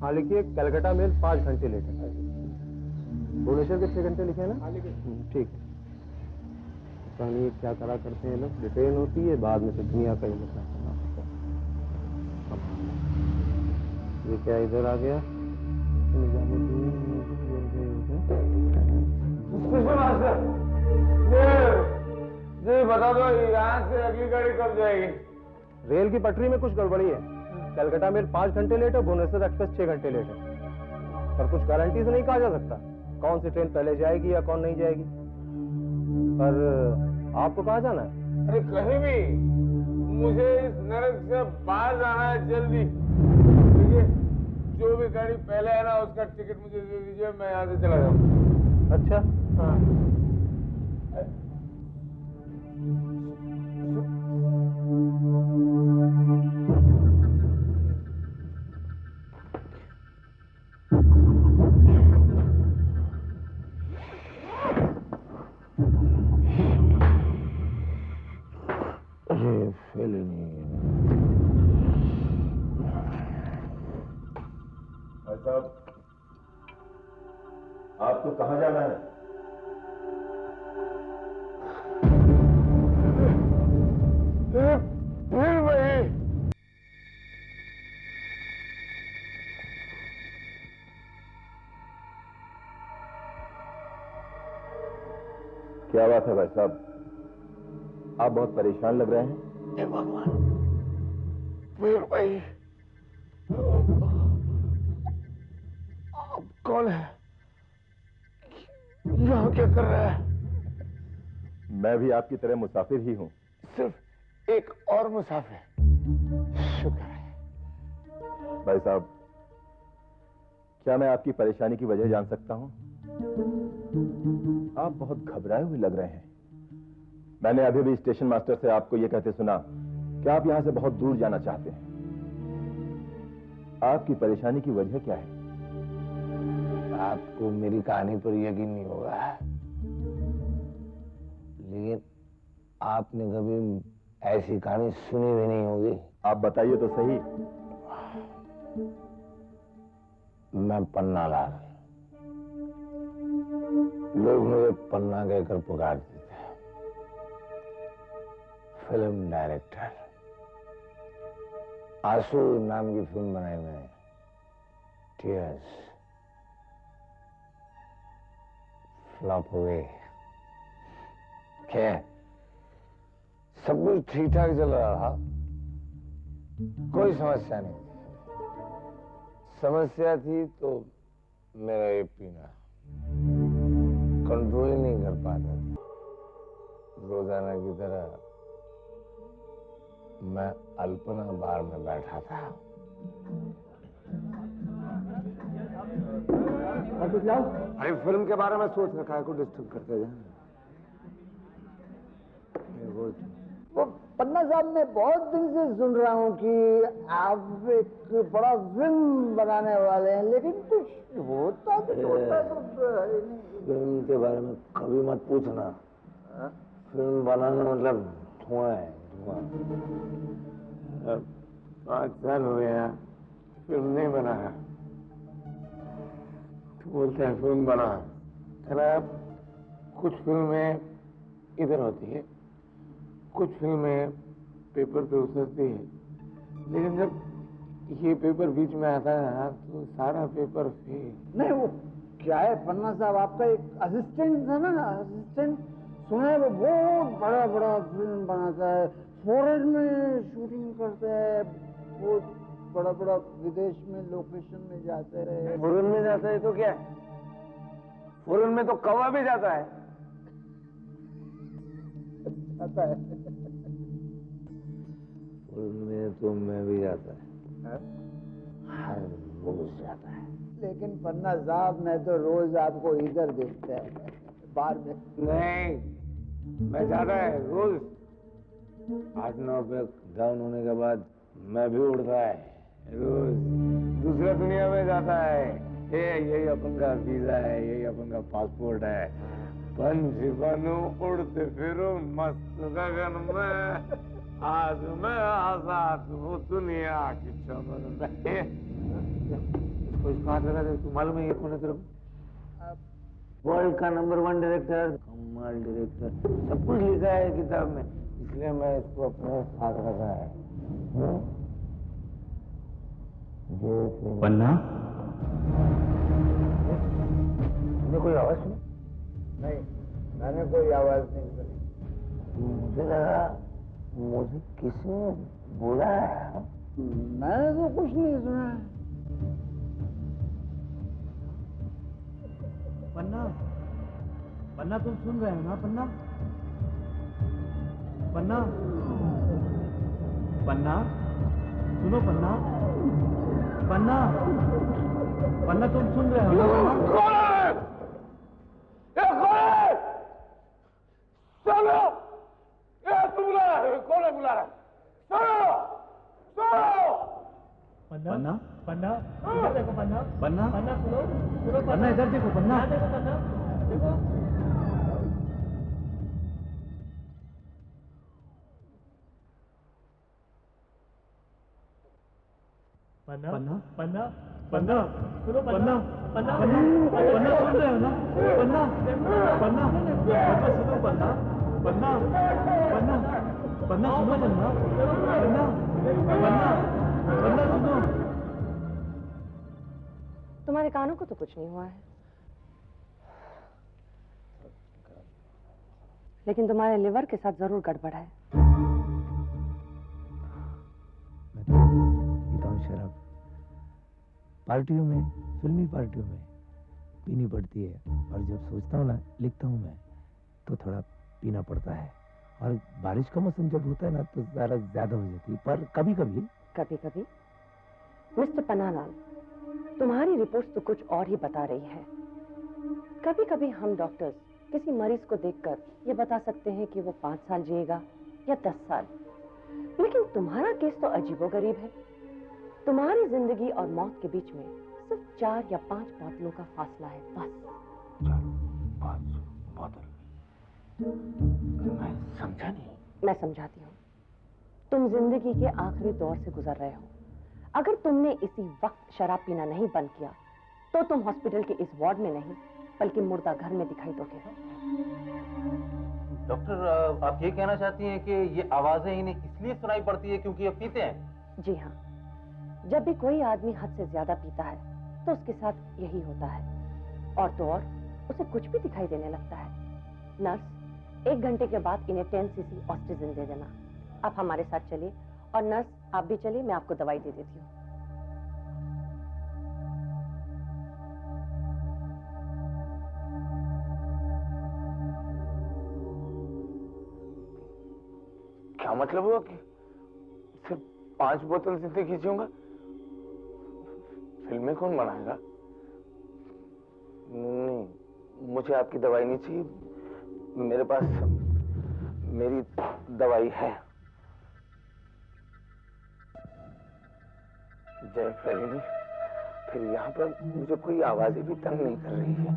हाँ लिखिए, कलकत्ता मेल 5 घंटे लेट है। भुवनेश्वर के 6 घंटे लिखे हैं ना? हाँ लिखिए। ठीक है। पता नहीं क्या करा करते हैं लोग, डिटेन होती है बाद में तो दुनिया का ही मसला करना पड़ता है। ये क्या इधर आ गया? जी बता दो, यहाँ से अगली गाड़ी कब जाएगी? रेल की पटरी में कुछ गड़बड़ी है। कलकत्ता मेल 5 घंटे लेट है, भुवनेश्वर एक्सप्रेस 6 घंटे लेट है। पर कुछ गारंटी से नहीं कहा जा सकता कौन सी ट्रेन पहले जाएगी या कौन नहीं जाएगी। पर आपको कहाँ जाना है? अरे कहीं भी, मुझे इस नरक से बाहर जाना है जल्दी। देखिए, जो भी गाड़ी पहले है ना उसका टिकट मुझे दे दीजिए, मैं यहाँ से चला जाऊँ। अच्छा हाँ। भाई साहब, आपको कहाँ जाना है? फिर वही। क्या बात है भाई साहब, आप बहुत परेशान लग रहे हैं। हे भगवान, फिर वही। आप कौन है? यहाँ क्या कर रहा है? मैं भी आपकी तरह मुसाफिर ही हूँ। सिर्फ एक और मुसाफिर। शुक्र है। भाई साहब, क्या मैं आपकी परेशानी की वजह जान सकता हूँ? आप बहुत घबराए हुए लग रहे हैं। मैंने अभी भी स्टेशन मास्टर से आपको यह कहते सुना कि आप यहां से बहुत दूर जाना चाहते हैं। आपकी परेशानी की वजह क्या है? आपको मेरी कहानी पर यकीन नहीं होगा, लेकिन आपने कभी ऐसी कहानी सुनी भी नहीं होगी। आप बताइए तो सही। मैं पन्ना लाल, लोग मुझे पन्ना कहकर पुकारते थे। फिल्म डायरेक्टर, आंसू नाम की फिल्म बनाई मैंने, टीयर्स, फ्लॉप हो गई। क्या सब कुछ ठीक ठाक चल रहा था, कोई समस्या नहीं। समस्या थी तो मेरा ये पीना, कंट्रोल ही नहीं कर पाता था। रोजाना की तरह मैं अल्पना बार में बैठा था। और कुछ लाओ? अरे फिल्म के बारे में सोच रखा है, को डिस्टर्ब करते जाए। वो पन्ना साहब, मैं बहुत दिन से सुन रहा हूँ कि आप एक बड़ा फिल्म बनाने वाले हैं, लेकिन कुछ होता तो छोटा तो फिल्म के बारे में कभी मत पूछना। फिल्म बनाना मतलब धुआं है, धुआं। 5 साल हो गया फिल्म नहीं बनाया, तो बोलते हैं फिल्म बना। खराब, कुछ फिल्में इधर होती है, कुछ फिल्में पेपर पे उतरती है, लेकिन जब ये पेपर बीच में आता है ना तो सारा पेपर फेल। नहीं। वो क्या है पन्ना साहब, आपका एक असिस्टेंट था ना, असिस्टेंट सुना है वो बहुत बड़ा बड़ा फिल्म बनाता है, फॉरेन में शूटिंग करता है, बहुत बड़ा बड़ा विदेश में लोकेशन में जाते हैं। फॉरेन में जाता है तो क्या, फॉरेन में तो कौवा भी जाता है। जाता है। फॉरेन में तो मैं भी जाता है, हर रोज जाता है। लेकिन पन्ना साहब, मैं तो रोज आपको इधर देखता है, बाहर में। नहीं, मैं जाता है रोज। 8-9 पे डाउन होने के बाद मैं भी उड़ता है रोज, दूसरा दुनिया में जाता है। यही अपन का वीजा है, यही अपन का पासपोर्ट है। पंछ बनूं उड़ते फिरूं मस्त गगन में, आज मैं आजाद हूँ दुनिया की चमन में। कोई इसको हाथ लगा दे। तू मालूम है ये कौन है तेरे को? वर्ल्ड का नंबर 1 डायरेक्टर, कमाल डायरेक्टर, सब कुछ लिखा है किताब में, इसलिए मैं इसको अपने साथ रखा है। पन्ना, तुमने कोई आवाज सुनी? नहीं, मैंने कोई आवाज नहीं सुनी। मुझे लगा मुझे किसी ने बुलाया। मैंने तो कुछ नहीं सुना। पन्ना, पन्ना तुम सुन रहे हो ना पन्ना? पन्ना, पन्ना, सुनो पन्ना, पन्ना, पन्ना तुम सुन रहे हो ना? कौन है? ये कौन है? सुनो! ये तू बुला रहा है? कौन है बुला रहा है? सुनो! सुनो! पन्ना, पन्ना, इधर देखो पन्ना, पन्ना, पन्ना सुनो, सुनो पन्ना, इधर देखो पन्ना, देखो पन्ना, देखो। पन्ना, पन्ना, पन्ना, पन्ना, सुनो पन्ना, पन्ना, पन्ना, पन्ना सुन रहे हो ना? पन्ना, पन्ना, पन्ना सुनो पन्ना, पन्ना, पन्ना, पन्ना सुनो पन्ना, पन्ना, पन्ना, पन्ना सुनो। तुम्हारे कानों को तो कुछ नहीं हुआ है, लेकिन तुम्हारे लिवर के साथ जरूर गड़बड़ है। मैं तो पीता हूँ शराब, पार्टियों में, फिल्मी पार्टियों में पीनी पड़ती है, और जब सोचता हूँ ना, लिखता हूँ मैं, तो थोड़ा पीना पड़ता है। और बारिश का मौसम जब होता है ना, तो ज़रा ज्यादा हो जाती है। पर कभी कभी मिस्टर पन्नालाल, तुम्हारी रिपोर्ट्स तो कुछ और ही बता रही है। कभी कभी हम डॉक्टर्स किसी मरीज को देखकर ये बता सकते हैं कि वो 5 साल जिएगा या 10 साल, लेकिन तुम्हारा केस तो अजीबोगरीब है। तुम्हारी जिंदगी और मौत के बीच में सिर्फ 4 या 5 बोतलों का फासला है, बस। 4-5 बोतल? मैं समझा नहीं। मैं समझाती हूँ। तुम जिंदगी के आखिरी दौर से गुजर रहे हो। अगर तुमने इसी वक्त शराब पीना नहीं बंद किया, तो तुम हॉस्पिटल के इस वार्ड में नहीं, बल्कि मुर्दा घर में दिखाई दोगे। डॉक्टर, आप ये कहना चाहती हैं कि ये आवाजें इन्हें इसलिए सुनाई पड़ती है क्योंकि ये पीते हैं? जी हाँ, जब भी कोई आदमी हद से ज्यादा पीता है तो उसके साथ यही होता है, और तो और उसे कुछ भी दिखाई देने लगता है। नर्स, 1 घंटे के बाद इन्हें 10 cc ऑस्ट्रिजिन दे देना। आप हमारे साथ चलिए, और नर्स आप भी चलिए, मैं आपको दवाई दे देती हूँ। क्या मतलब हुआ कि सिर्फ 5 बोतल जिंदगी खींचूंगा? फिल्में कौन बनाएगा? नहीं, मुझे आपकी दवाई नहीं चाहिए, मेरे पास मेरी दवाई है। जय फरीदी, फिर यहाँ पर मुझे कोई आवाजें भी तंग नहीं कर रही है।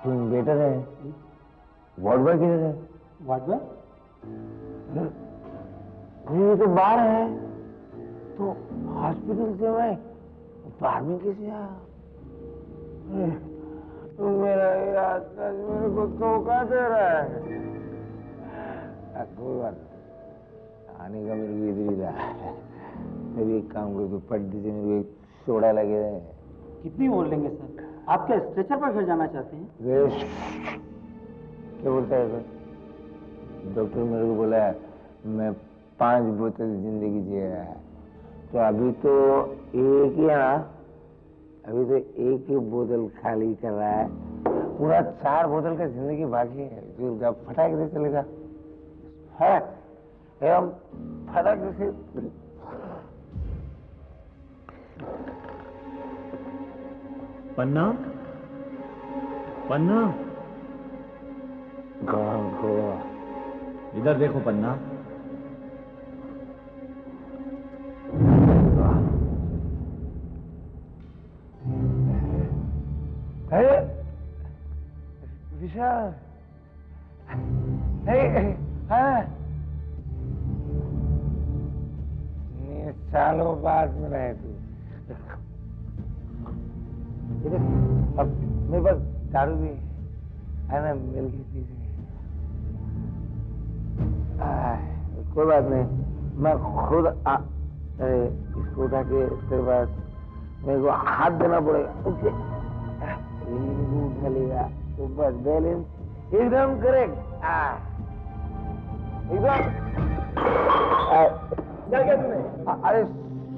तुम बेटर है, वार्ड बॉय किधर है? Ward boy? ये तो बाहर है, तो हॉस्पिटल से मैं बाहर में कैसे आया? मेरा याद मेरे को धोखा दे रहा है। कोई बात नहीं, आने का मेरे को इधर ही था। मेरी एक काम कर दो, पर्दे से मेरे को एक सोडा लगे। कितनी और लेंगे सर? आप क्या स्ट्रेचर पर घर जाना चाहते हैं? क्या बोलता है सर? डॉक्टर मेरे को बोला है मैं 5 बोतल जिंदगी जिएगा, तो अभी तो एक ही है ना, अभी तो एक ही बोतल खाली कर रहा है, पूरा 4 बोतल का जिंदगी बाकी है, जो फटाक से चलेगा है एवं फटाक से। पन्ना, पन्ना, इधर देखो पन्ना। अरे विशाल, सालों बाद मिला है तू। अब मेरे पास दारू भी है ना, मिल के पी लेंगे। कोई बात नहीं, मैं खुद इसको उठा के तेरे पास मेरे को हाथ देना पड़ेगा। ओके, उठा लेगा तो बस बैलेंस एकदम करेक्ट। एकदम क्या क्या तूने? अरे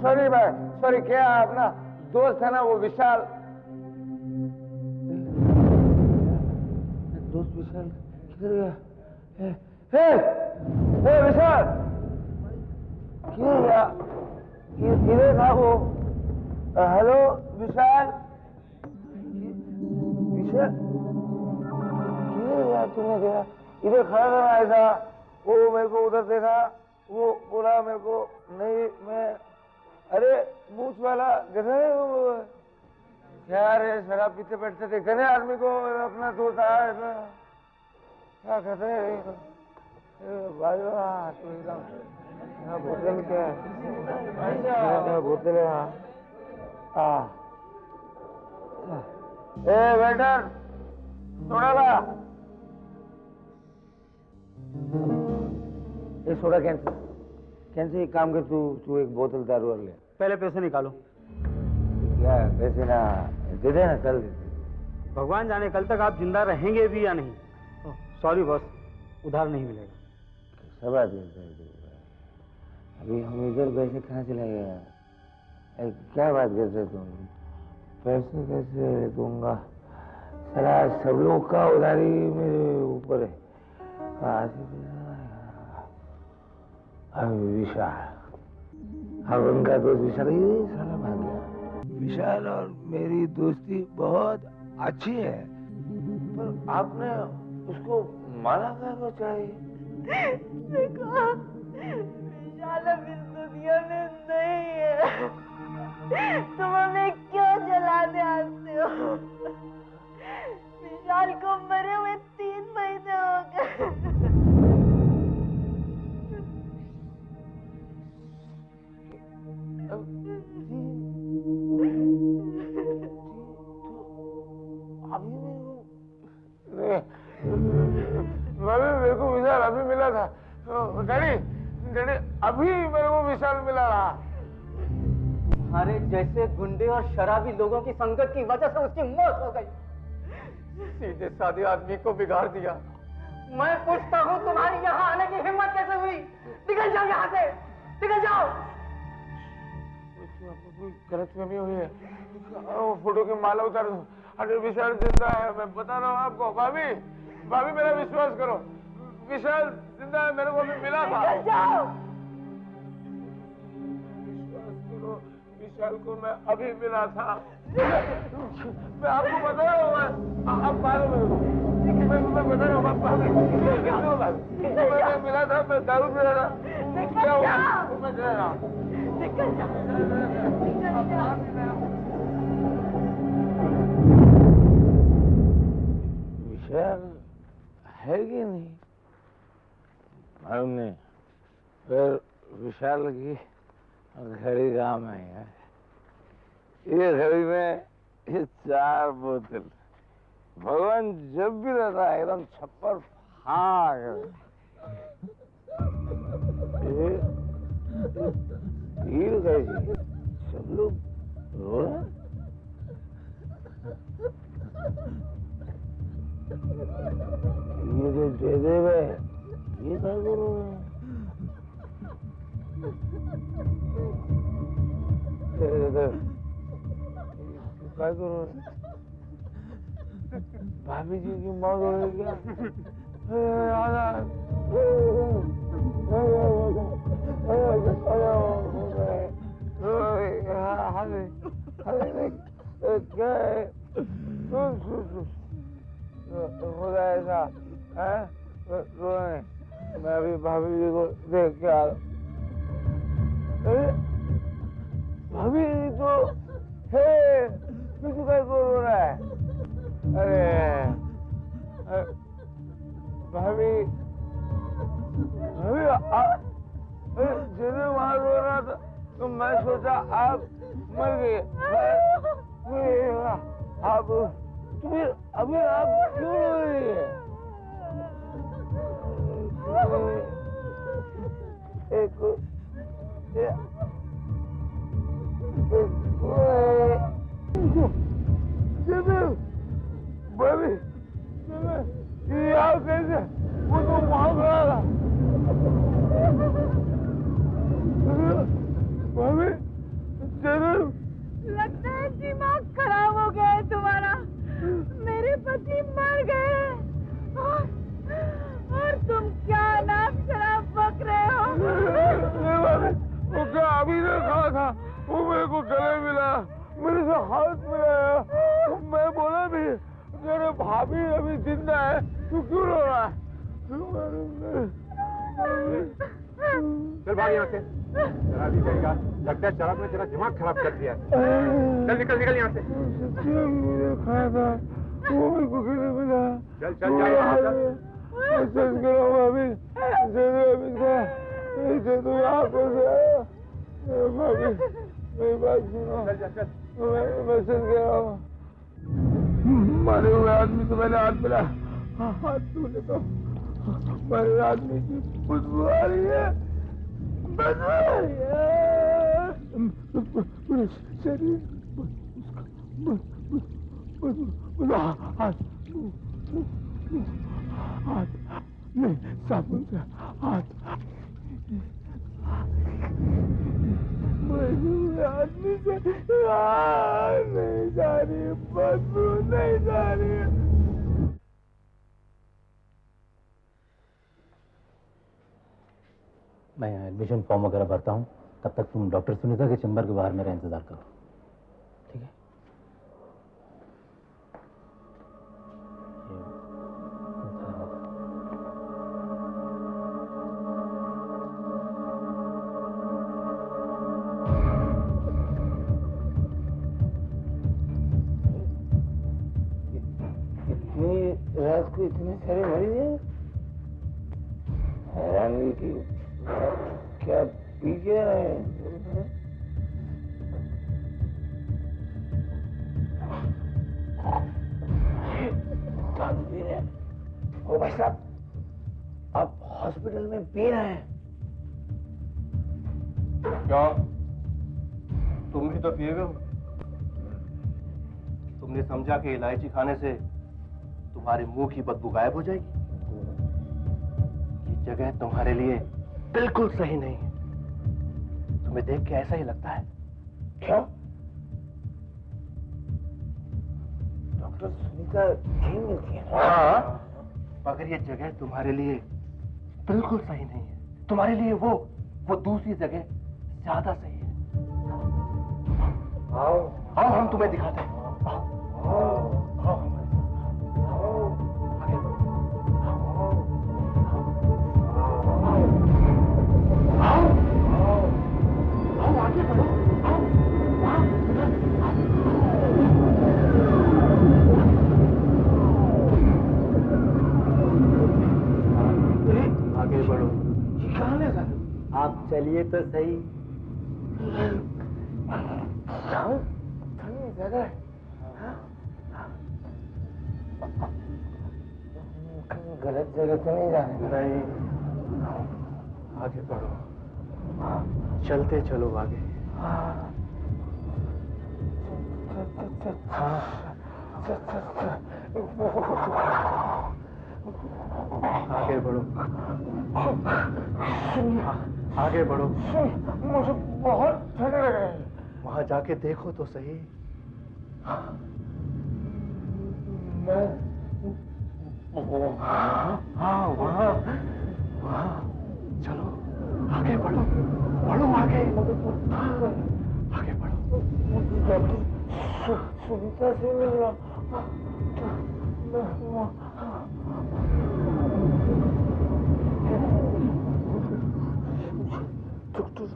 सॉरी भाई, सॉरी। क्या अपना दोस्त है ना वो विशाल, दोस्त विशाल किधर गया? हे विशाल, क्यों गया? इधर था वो। हेलो विशाल, विशाल किधर गया? तूने गया इधर खड़ा रहा ऐसा? वो मेरे को उधर देखा, वो बोला मेरे को नहीं मैं, अरे मूछ वाला गधा है वो। क्या रे, शराब पीते बैठते देखते ना आदमी को, अपना दोस्त आया ऐसा क्या कहते हैं भाई? तो एकदम बोतल क्या है? बोतल है। हाँ, ए वेटर, सोडा ला। ये सोडा कैंसिल एक काम कर, तू एक बोतल दारू और ले। पहले पैसे निकालो। क्या पैसे ना दे देना, कल दे दे। भगवान जाने कल तक आप जिंदा रहेंगे भी या नहीं। सॉरी बॉस, उधार नहीं मिलेगा। सब आदमी अभी हम इधर पैसे कहाँ से लाएगा? क्या बात करते तुम? पैसे कैसे दूंगा? साला सब लोग का उधारी मेरे ऊपर है। कहाँ से? विशाल, अब उनका दोस्त विशाल ये साला भाग गया। विशाल और मेरी दोस्ती बहुत अच्छी है, पर आपने उसको माना क्या चाहिए? विशाल अब इस दुनिया में नहीं है। तुम हमें क्यों जलाने आते हो? विशाल को मरे हुए 3 महीने हो गए। मेरे को विशाल अभी मिला था। डैडी अभी मेरे को विशाल मिला रहा। हमारे जैसे गुंडे और शराबी लोगों की संगत की वजह से उसकी मौत हो गई। सीधे साधे आदमी को बिगाड़ दिया। मैं पूछता हूँ तुम्हारी यहाँ आने की हिम्मत कैसे हुई? निकल जाओ यहाँ से, निकल जाओ। कोई गलतफहमी हुई है, फोटो की माला उतार दो। अरे विशाल जिंदा है, मैं बता रहा हूँ आपको। भाभी भाभी मेरा विश्वास करो, विशाल जिंदा है, मेरे को अभी मिला था। विश्वास करो, विशाल को मैं अभी मिला था। मैं आपको बता रहा हूँ, आप मारो मेरे को। मैं बता रहा हूँ मैं मिला था, मैं दारू पी रहा था। क्या हुआ? मैं जा रहा हूँ। विशाल है कि नहीं मालूम नहीं। फिर विशाल की घड़ी काम है यार। ये घड़ी में ये 4 बोतल भगवान जब भी रहता है एकदम छप्पर फाड़। भीड़ कैसी, सब लोग रो रहे हैं। ये जो जयदेव है ये क्या करो क्या करो? भाभी जी की मौत हो गई क्या? क्या है? खुदा ऐसा है? आप तुम्हें अभी आप क्यों रो रही है? कैसे वो तो वहां खड़ा था। लगता है दिमाग खराब हो गया है तुम्हारा। मेरे पति मर गए और तुम क्या नाम शराब बक रहे हो? वो क्या अभी ने कहा था, वो मेरे को गले मिला, मेरे से हाथ मिलाया। मैं बोला भी मेरे भाभी अभी जिंदा है, तू क्यों रो रहा है? चल भाग यहाँ से। शराबी कहेगा, लगता है शराब ने तेरा दिमाग खराब कर दिया। चल निकल निकल यहाँ से। खाया था वो मेरे को गले मिला। चल चल जा यहाँ से। सच करो भाभी, तो यहाँ कैसे आया? भाभी मेरी बात सुनो। चल चल चल। मैं सच कह रहा हूँ, मरे हुए आदमी से मैंने हाथ मिला, हाथ धोने को मरे आदमी की खुशबू आ रही है, बदबू आ रही है। पूरे शरीर उसका हाथ नहीं, साबुन से हाथ। आदमी से नहीं जा रही, बदबू नहीं जा रही। मैं एडमिशन फॉर्म वगैरह भरता हूँ, तब तक तुम डॉक्टर सुनीता के चैम्बर के बाहर मेरा इंतजार करो, ठीक है? रात को इतने सारे मरीज हैं, हैरानगी की। क्या पी के आए हैं? दारू पी रहे हैं? ओ भाई साहब, आप हॉस्पिटल में पी रहे हैं? क्या तुम भी तो पिए हो? तुमने समझा कि इलायची खाने से तुम्हारे मुंह की बदबू गायब हो जाएगी? ये जगह तुम्हारे लिए बिल्कुल सही नहीं है। तुम्हें देख के ऐसा ही लगता है। क्यों? डॉक्टर सुनीता यही मिलती है? हाँ, मगर ये जगह तुम्हारे लिए बिल्कुल सही नहीं है। तुम्हारे लिए वो दूसरी जगह ज्यादा सही है। आओ आओ, हम तुम्हें दिखाते हैं। आओ आओ आओ। आगे बढ़ो। कहाँ ले सर? आप चलिए तो सही। जगह गलत जगह तो नहीं जा रहे? नहीं, आगे बढ़ो, चलते चलो आगे। हाँ, आगे बढ़ो, आगे बढ़ो। मुझे बहुत ठंड लग रही है। वहां जाके देखो तो सही। मैं हाँ, वहां वहां चलो, आगे बढ़ो, बढ़ो आगे, आगे बढ़ो। डॉक्टर सुनीता से मिल रहा। डॉक्टर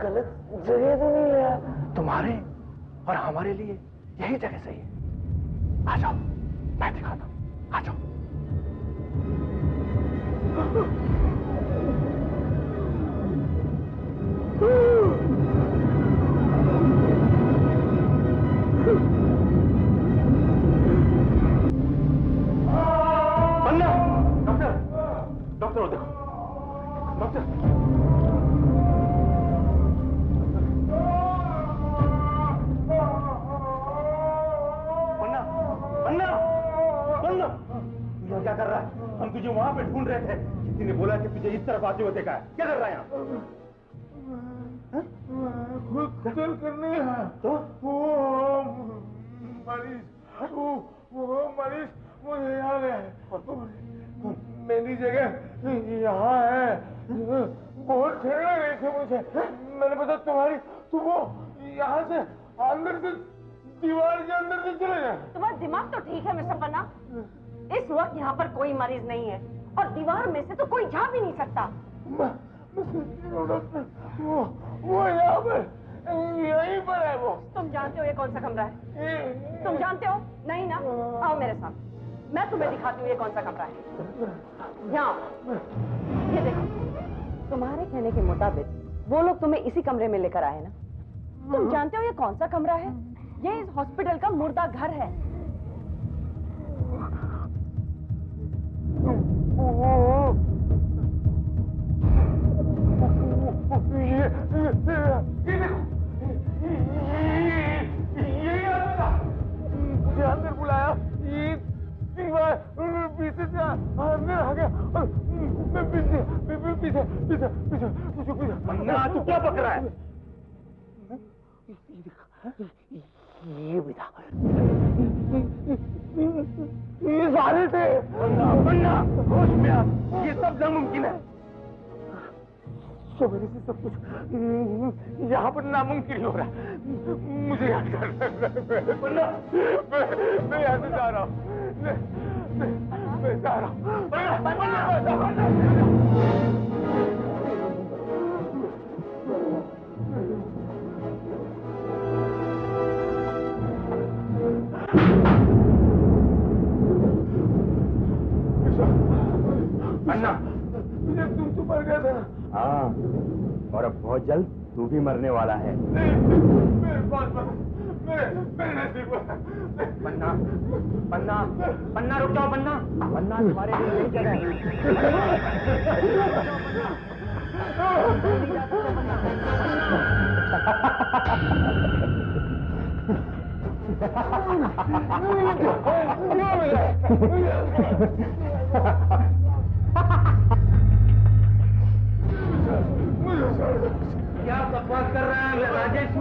गलत जगह तो नहीं लिया? तुम्हारे और हमारे लिए यही जगह सही है। आ जाओ, मैं दिखाता हूं, आ जाओ। पन्ना, डॉक्टर, डॉक्टर देखो, डॉक्टर। पन्ना, पन्ना, पन्ना, तू यहाँ क्या कर रहा है? हम तुझे वहां पे ढूंढ रहे थे। किसी ने बोला कि तुझे इस तरफ आते हुए देखा है। क्या कर रहा है यहाँ? खुद करने है तो वो मरीज मुझे याद है। मेरी जगह यहाँ है। बहुत ठंड लग रही थी मुझे। मैंने पता तुम वो यहाँ से अंदर से दीवार के अंदर से चले जाए। तुम्हारा दिमाग तो ठीक है मिस्टर पन्ना। इस वक्त यहाँ पर कोई मरीज नहीं है और दीवार में से तो कोई जा भी नहीं सकता। वो यहाँ पर यहीं पर है वो। तुम जानते हो ये कौन सा कमरा है? तुम जानते हो? नहीं ना? आओ मेरे साथ, मैं तुम्हें दिखाती हूँ ये कौन सा कमरा है। यहाँ ये देखो, तुम्हारे कहने के मुताबिक वो लोग तुम्हें इसी कमरे में लेकर आए ना? तुम जानते हो ये कौन सा कमरा है? ये इस हॉस्पिटल का मुर्दा घर है। मुझे अंदर बुलाया, ये दीवार पीछे से अंदर आ गया और मैं पीछे। पन्ना, तू क्या बक रहा है? ये बेटा, ये सारे थे। पन्ना, होश में आ, ये सब नामुमकिन है। मेरे से सब कुछ यहाँ पर नामुमकिन हो रहा है। मुझे यहाँ पन्ना, मैं यहाँ से जा रहा हूँ। मैं जा रहा हूँ। पन्ना, मुझे तुम मर गया था। हाँ, और अब बहुत जल्द तू भी मरने वाला है। मेरे नसीब। पन्ना, पन्ना, पन्ना रुक जाओ। पन्ना, पन्ना तुम्हारे लिए यही जगह क्या बकवास कर रहा है राजेश?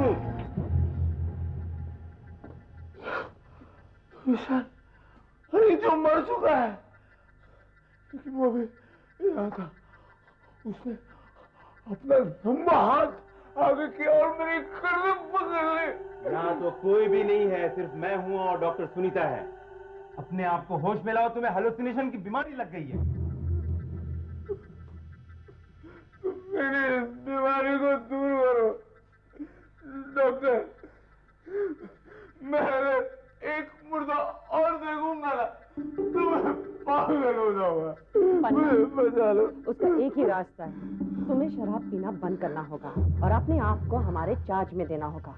विशाल, अरे जो मर चुका है, लेकिन वो भी यहाँ था। उसने अपना लंबा हाथ आगे किया और मेरी गर्दन पकड़ ली। यहाँ तो कोई भी नहीं है, सिर्फ मैं हूँ और डॉक्टर सुनीता है। अपने आप को होश में लाओ, तुम्हें हेलुसिनेशन की बीमारी लग गई है। मेरी इस बीमारी को दूर करो डॉक्टर। मैं एक मुर्दा और देखूंगा ना तो मैं पागल हो जाऊंगा। मुझे बचा लो। उसका एक ही रास्ता है, तुम्हें शराब पीना बंद करना होगा और अपने आप को हमारे चार्ज में देना होगा।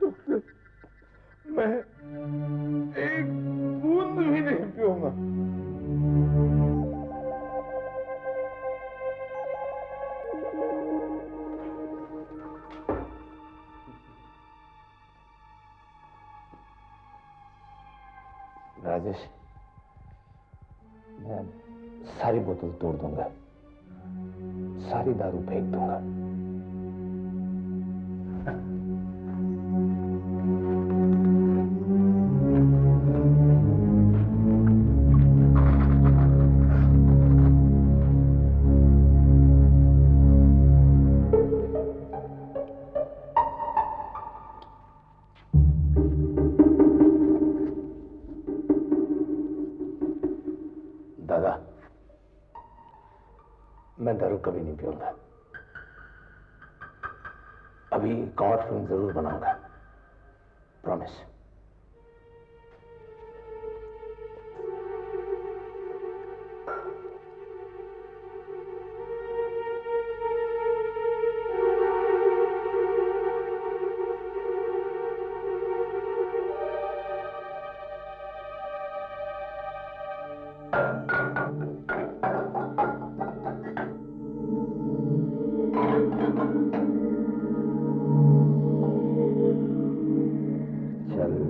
डॉक्टर, मैं एक बूंद भी नहीं पीऊंगा। राजेश, मैं सारी बोतल तोड़ दूंगा, सारी दारू फेंक दूंगा। दादा, मैं दारू कभी नहीं पीऊंगा। अभी एक और फिल्म जरूर बनाऊंगा,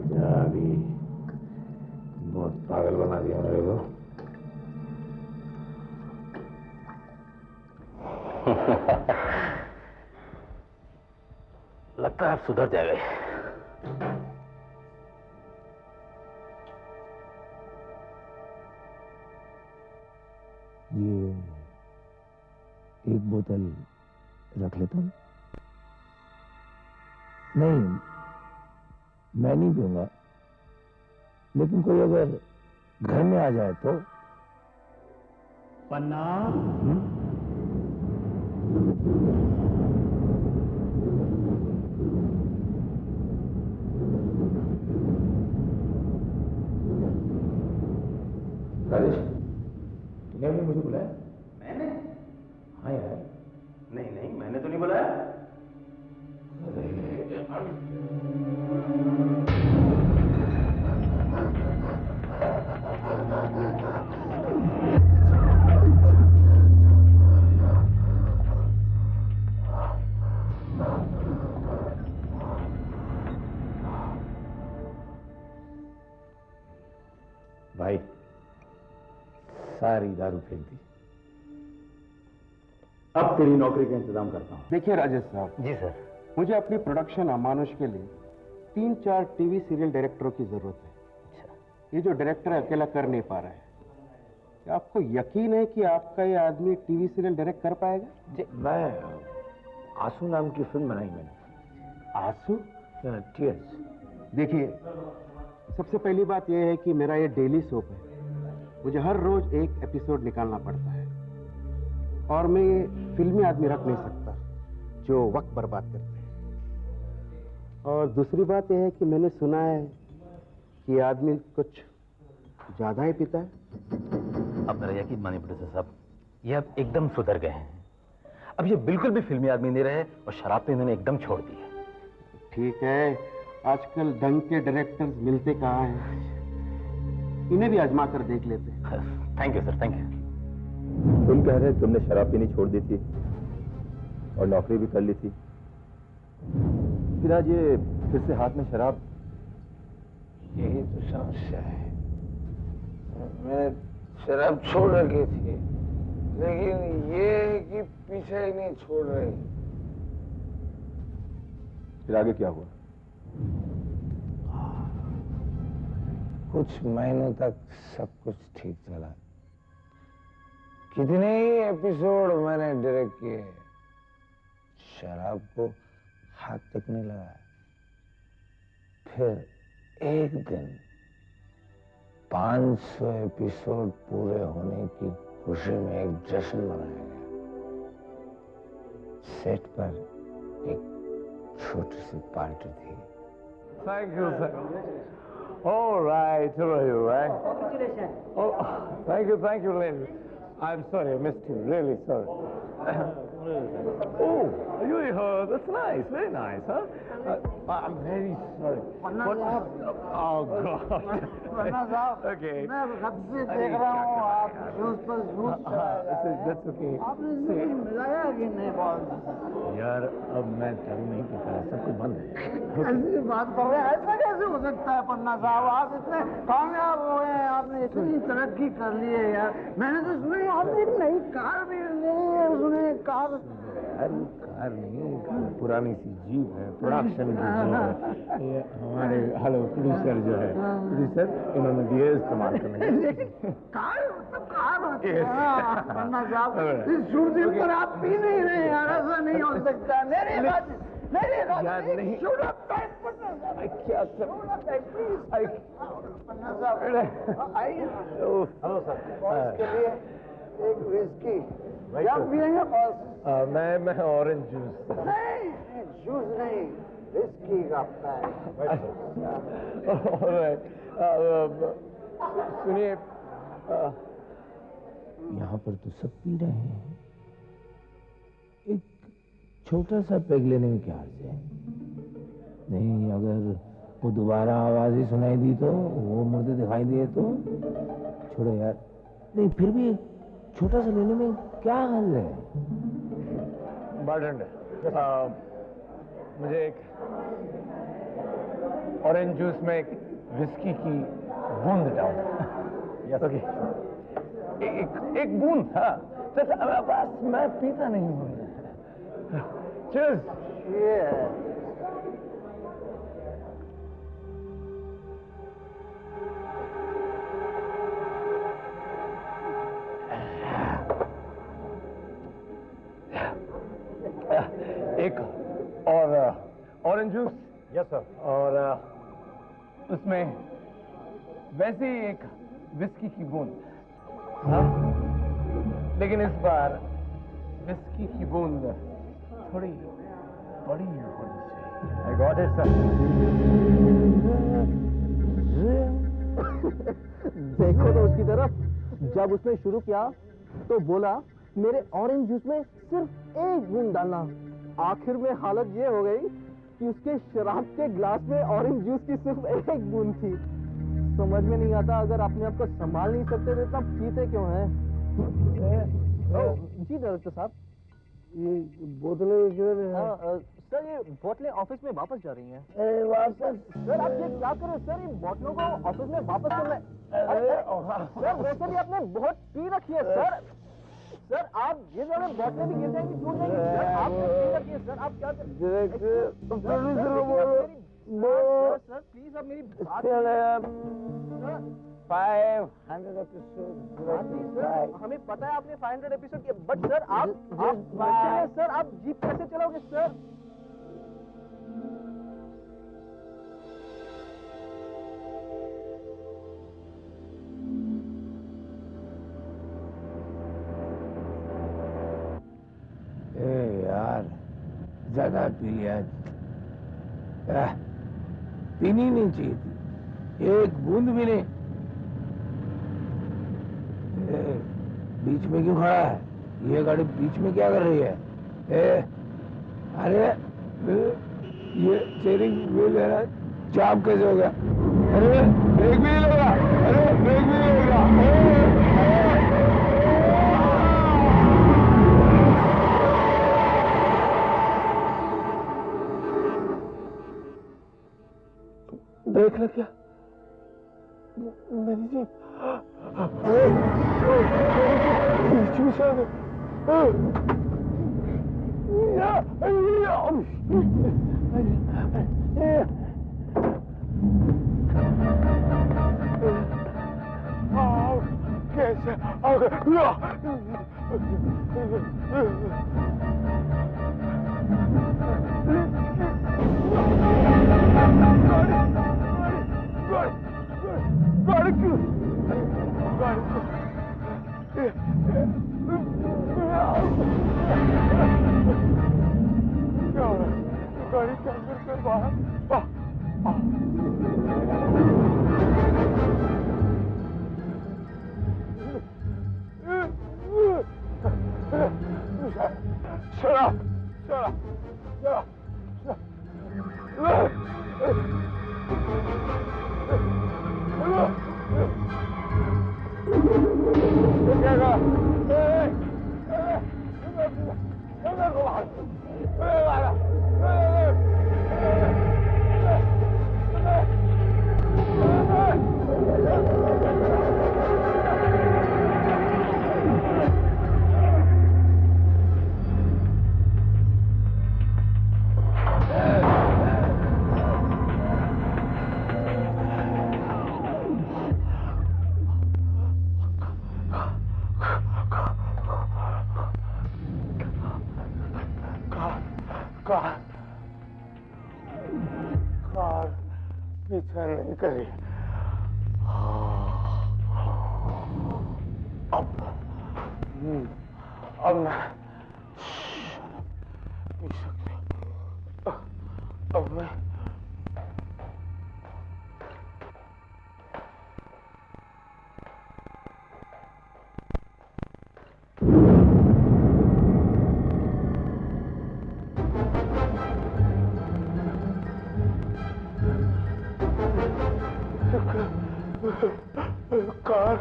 अभी बहुत पागल बना दिया मेरे को। लगता है आप सुधर जाएंगे। ये एक बोतल रख लेता हूँ। नहीं, मैं नहीं पीऊंगा, लेकिन कोई अगर घर में आ जाए तो। पन्ना राजेश, तूने अभी मुझे बुलाया? मैंने? हाँ यार। नहीं नहीं, मैंने तो नहीं बुलाया। भाई, सारी दारू फेंक दी। अब तेरी नौकरी का इंतजाम करता हूँ। देखिए राजेश साहब, जी सर। मुझे अपनी प्रोडक्शन अमानुष के लिए 3-4 टीवी सीरियल डायरेक्टरों की जरूरत है। ये जो डायरेक्टर अकेला कर नहीं पा रहा है, क्या आपको यकीन है कि आपका ये आदमी टीवी सीरियल डायरेक्ट कर पाएगा? जी, मैं आंसू नाम की फिल्म बनाई मैंने। आंसू? टीयर्स। देखिए, सबसे पहली बात यह है कि मेरा ये डेली सोप है। मुझे हर रोज एक एपिसोड निकालना पड़ता है, और मैं ये फिल्मी आदमी रख नहीं सकता जो वक्त बर्बाद करते हैं। और दूसरी बात यह है कि मैंने सुना है कि ये आदमी कुछ ज्यादा ही पीता है। अब मेरा यकीन मानिए प्रोड्यूसर साहब, ये अब एकदम सुधर गए हैं। अब ये बिल्कुल भी फिल्मी आदमी नहीं रहे और शराब तो इन्होंने एकदम छोड़ दी है। ठीक है, आजकल ढंग के डायरेक्टर्स मिलते कहाँ हैं? इन्हें भी आजमा कर देख लेते हैं। Thank you sir, thank you. तुम कह रहे तुमने शराब पीनी छोड़ दी थी और नौकरी भी कर ली थी, फिर आज ये फिर से हाथ में शराब? यही तो समस्या है। मैंने शराब छोड़ रखी थी, लेकिन ये है कि पीछे ही नहीं छोड़ रही। फिर आगे क्या हुआ? कुछ महीनों तक सब कुछ ठीक चला। कितने ही एपिसोड मैंने डायरेक्ट किए, शराब को हाथ तक नहीं लगाया। फिर एक दिन 500 एपिसोड पूरे होने की खुशी में एक जश्न मनाया गया। सेट पर एक छोटी सी पार्टी थी। Thank you, sir. All right, who are you, right? Congratulations. Oh, thank you, ladies. I'm sorry, I missed you. Really sorry. Oh, you heard? That's nice, very nice, huh? I'm very sorry. Oh, God. पन्ना साहब, Okay. मैं कब से देख रहा हूँ आप juice पर juice. That's okay. आपने इसमें मिलाया कि नहीं बॉस? यार, अब मैं दारू नहीं पीता, सब कुछ बंद है। ऐसी बात कर रहे हैं, ऐसा कैसे हो सकता है पन्ना साहब? आप इतने कामयाब हुए हैं, आपने इतनी तरक्की कर ली है यार। मैंने तो सुना है आपने एक नई कार भी ली है, उसने कार कार नहीं, पुरानी सी जीप है, प्रोडक्शन की जीप है। ये हमारे हेलो प्रोड्यूसर जो है, प्रोड्यूसर इन्होंने दिए इस्तेमाल करने। कार तो कार होती है। पन्ना साहब, इस शूटिंग पर आप पी नहीं रहे यार, ऐसा नहीं हो सकता। मेरी बात यार नहीं, शूट टाइम पन्ना साहब, क्या कर प्लीज पन्ना साहब आइए। हेलो सर, बॉस के लिए एक विस्की क्या पिएंगे बॉस? मैं ऑरेंज जूस। नहीं, जूस नहीं, विस्की का पैक। सुनिए, यहाँ पर तो सब पी रहे हैं, एक छोटा सा पेग लेने में क्या अर्ज है? नहीं, अगर वो दोबारा आवाज ही सुनाई दी तो, वो मुर्दे दिखाई दिए तो? छोड़ो यार। नहीं, फिर भी छोटा सा लेने में क्या हल है? बारटेंडर, मुझे एक ऑरेंज जूस में एक विस्की की बूंद डाल। ओके, एक बूंद। हाँ बस, मैं पीता नहीं हूँ। चीयर्स। एक और ऑरेंज जूस। Yes sir. और उसमें वैसे ही एक विस्की की बूंद। हाँ? लेकिन इस बार विस्की की बूंद थोड़ी बड़ी होनी चाहिए। I got it sir. देखो तो उसकी तरफ, जब उसने शुरू किया तो बोला मेरे ऑरेंज जूस में सिर्फ एक बूंद डालना। आखिर में हालत ये हो गई कि उसके शराब के ग्लास में ऑरेंज जूस की सिर्फ एक बूंद थी। समझ में नहीं आता, अगर अपने आप को संभाल नहीं सकते तो इतना पीते क्यों हैं? जी डायरेक्टर साहब, ये बोतलें किधर हैं? सर ये बोतलें ऑफिस में वापस जा रही हैं। वापस? सर आप ये क्या करें सर, इन बोतलों को ऑफिस में वापस करना है। सर वैसे भी आपने बहुत पी रखी है सर। सर आप ये सारे बोतलें भी गिर जाएंगी, टूट जाएंगी। सर आपने पी रखी है सर, आप क्या करें? सर प्लीज आप मेरी बात 500 एपिसोड। हमें पता है आपने 500 एपिसोड किया, बट सर आप सर आप जीप कैसे चलाओगे सर? यार ज्यादा पी लिया। पीनी नहीं चाहिए थी, एक बूंद भी नहीं। बीच में क्यों खड़ा है? ये गाड़ी बीच में क्या कर रही है? अरे ये स्टीयरिंग व्हील है ना, जाम कैसे हो गया? अरे ब्रेक भी नहीं लगा। अरे ब्रेक भी नहीं लगा। ब्रेक लग गया मेरी जीप। बीच में से आ गए। कैसे आ गए? गाड़ी के अंदर से बाहर। शराब शराब शराब कार पीछा नहीं करी। अब मैं पी सकती। अब मैं कार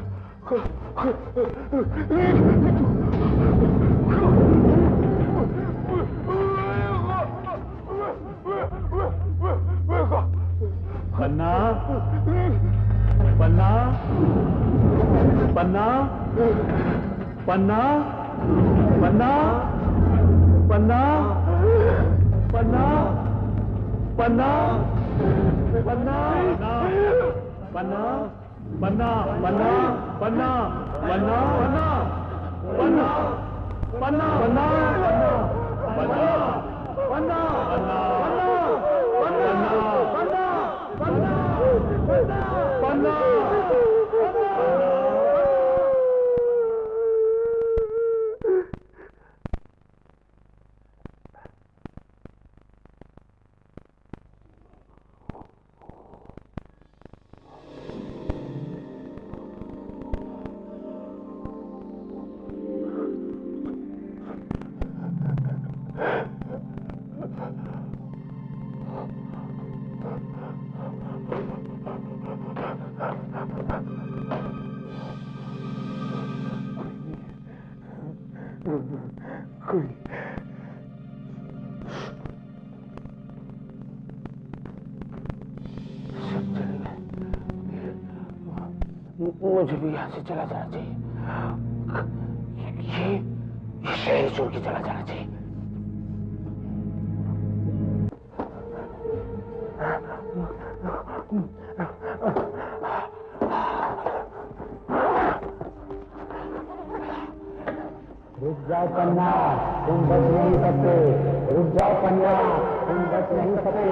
पन्ना पन्ना पन्ना पन्ना पन्ना पन्ना पन्ना पन्ना पन्ना पन्ना पन्ना पन्ना पन्ना पन्ना पन्ना पन्ना पन्ना पन्ना पन्ना मुझे भी यहाँ से चला जाना चाहिए। ये शहर छोड़ के चला जाना चाहिए। रुक जाओ पन्ना, तुम बच नहीं सकते। रुक जाओ पन्ना, तुम बच नहीं सकते।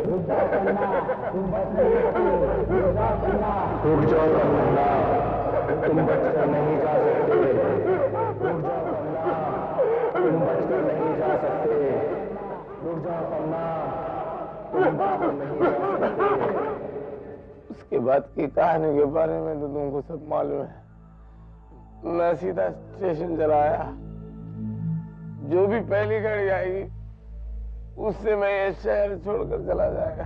रुक जाओ पन्ना, तुम बच नहीं सकते। रुक जाओ पन्ना, रुक जाओ पन्ना, तुम बचकर नहीं जा सकते। रुक जाओ पन्ना, तुम बचकर नहीं जा सकते। रुक जाओ पन्ना, तुम बचकर नहीं जा सकते। उसके बाद की कहानी के बारे में तो तुमको सब मालूम है। मैं सीधा स्टेशन चला आया। जो भी पहली गाड़ी आएगी उससे मैं ये शहर छोड़कर चला जाएगा।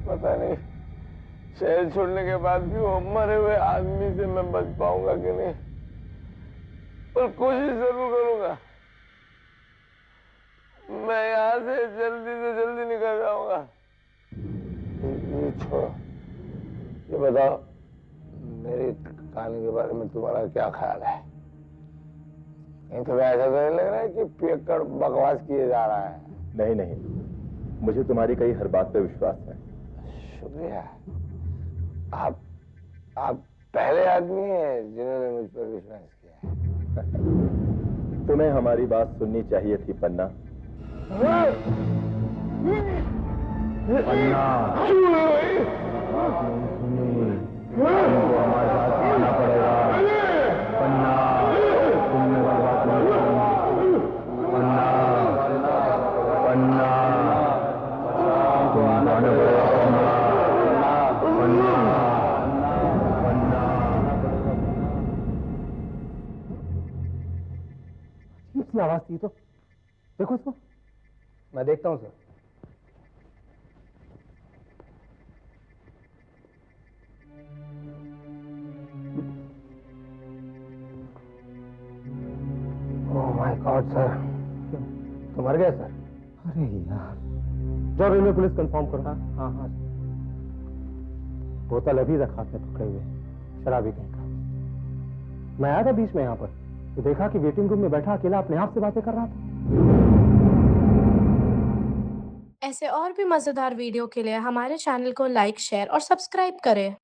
पता नहीं शहर छोड़ने के बाद भी वो मरे हुए आदमी से मैं बच पाऊंगा कि नहीं, पर कोशिश जरूर करूंगा। मैं यहाँ से जल्दी निकल जाऊंगा। ये छोड़ो, ये बताओ मेरी कहानी के बारे में तुम्हारा क्या ख्याल है? कहीं तो ऐसा तो नहीं लग रहा है कि पियक्कड़ बकवास किए जा रहा है? नहीं नहीं, मुझे तुम्हारी कही हर बात पे विश्वास है। शुक्रिया। आप पहले आदमी हैं जिन्होंने मुझ पर विश्वास किया है। तुम्हें हमारी बात सुननी चाहिए थी पन्ना। पन्ना तुमको हमारे साथ आना पड़ेगा। पन्ना तुमने कोई बात नहीं सुनी। पन्ना पन्ना तुमको आना पड़ेगा। पन्ना पन्ना कितनी आवाज थी तो देखो इसको। मैं देखता हूँ sir. Oh my God sir, तो मर गया सर। अरे यार, जाओ रेलवे पुलिस कंफर्म करो। हाँ हाँ हाँ। बोतल अभी तक हाथ में पकड़े हुए, शराबी कहीं का। मैं आया था बीच में यहाँ पर तो देखा कि वेटिंग रूम में बैठा अकेला अपने आप से बातें कर रहा था। ऐसे और भी मजेदार वीडियो के लिए हमारे चैनल को लाइक, शेयर और सब्सक्राइब करें।